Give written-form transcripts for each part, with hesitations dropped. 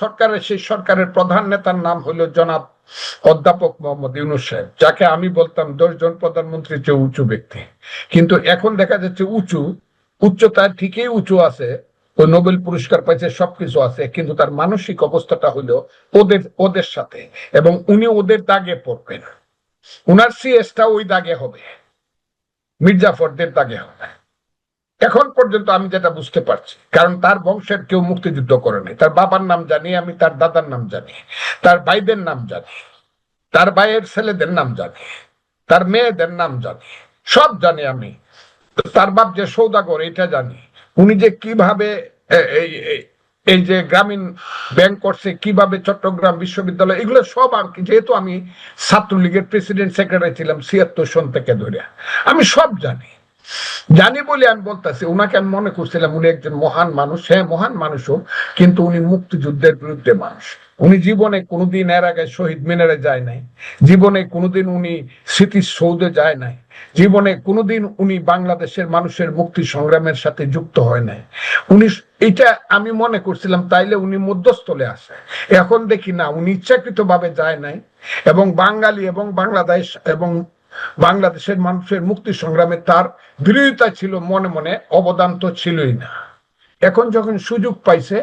সরকারের সেই সরকারের প্রধান নেতার নাম হলো জনাব অধ্যাপক মোহাম্মদ ইউনূস সাহেব, যাকে আমি বলতাম 10 জন প্রধানমন্ত্রীর চেয়ে উঁচু ব্যক্তি। কিন্তু এখন দেখা যাচ্ছে উচ্চতা ঠিকই উঁচু আছে, ও নোবেল পুরস্কার পাইছে, সবকিছু আছে, কিন্তু তার মানসিক অবস্থাটা হলো ওদের সাথে, এবং উনি ওদের দাগে পড়বেন। উনার সিএসটা ওই দাগে হবে, মির্জাফরদের দাগে হবে। এখন পর্যন্ত আমি যেটা বুঝতে পারছি, কারণ তার বংশের কেউ মুক্তিযুদ্ধ করে নাই। তার বাবার নাম জানি আমি, তার দাদার নাম জানি, তার ভাইদের নাম জানি, তার ভাইয়ের ছেলেদের নাম জানি, তার মেয়েদের নাম জানি, সব জানি আমি। তার বাপ যে সৌদাগর এটা জানি। উনি যে কিভাবে এই যে গ্রামীণ ব্যাংক করছে, কিভাবে চট্টগ্রাম বিশ্ববিদ্যালয়, এগুলো সব আর কি, যেহেতু আমি ছাত্রলীগের প্রেসিডেন্ট সেক্রেটারি ছিলাম ৭৬ সন থেকে ধরে, আমি সব জানি বলে আমি বলতেছি। উনাকে আমি মনে করছিলাম উনি একজন মহান মানুষ, হ্যাঁ মহান মানুষও, কিন্তু উনি মুক্তিযুদ্ধের বিরুদ্ধে মানুষ। উনি জীবনে কোনোদিন এর আগে শহীদ মিনারে যায় নাই, জীবনে কোনোদিন উনি স্মৃতিসৌধে যায় নাই, জীবনে কোনোদিন উনি বাংলাদেশের মানুষের মুক্তি সংগ্রামের সাথে যুক্ত হয় নাই। উনি এটা আমি মনে করছিলাম, তাইলে উনি মধ্যস্থলে আসে। এখন দেখি না, উনি ইচ্ছাকৃত ভাবে যায় নাই, এবং বাঙালি এবং বাংলাদেশের মানুষের মুক্তি সংগ্রামে তার বিরোধিতা ছিল, মনে মনে অবদান তো ছিলই না। এখন যখন সুযোগ পাইছে,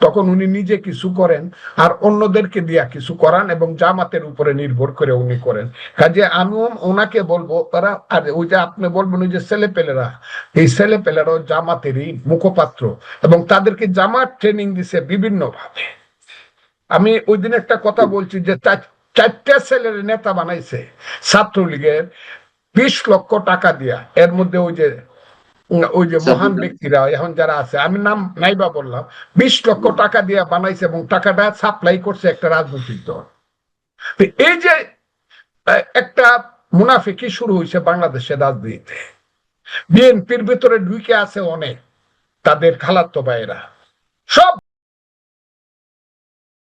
তখন উনি নিজে কিছু করেন আর অন্যদেরকে দিয়া কিছু করান, এবং জামাতের উপরে নির্ভর করে উনি করেন। কাজে আমি ওনাকে বলবো, তারা আর ওই যে আপনি বলবেন ওই যে ছেলেপেলেরা, এই ছেলেপেলেরাও জামাতেরই মুখপাত্র, এবং তাদেরকে জামাত ট্রেনিং দিছে বিভিন্ন ভাবে। আমি ওই দিন একটা কথা বলছি যে 4টা ছেলের নেতা বানাইছে ছাত্রলীগের 20 লক্ষ টাকা দিয়া। এর মধ্যে ওই যে মহান ব্যক্তিরা এখন যারা আছে, আমি নাম নাইবা বললাম, 20 লক্ষ টাকা দিয়া বানাইছে, এবং টাকাটা সাপ্লাই করছে একটা রাজনৈতিক দল। এই যে একটা মুনাফিকি শুরু হয়েছে বাংলাদেশের রাজনীতিতে। বিএনপির ভিতরে ঢুকে আছে অনেক তাদের খালাতো ভাইয়েরা, সব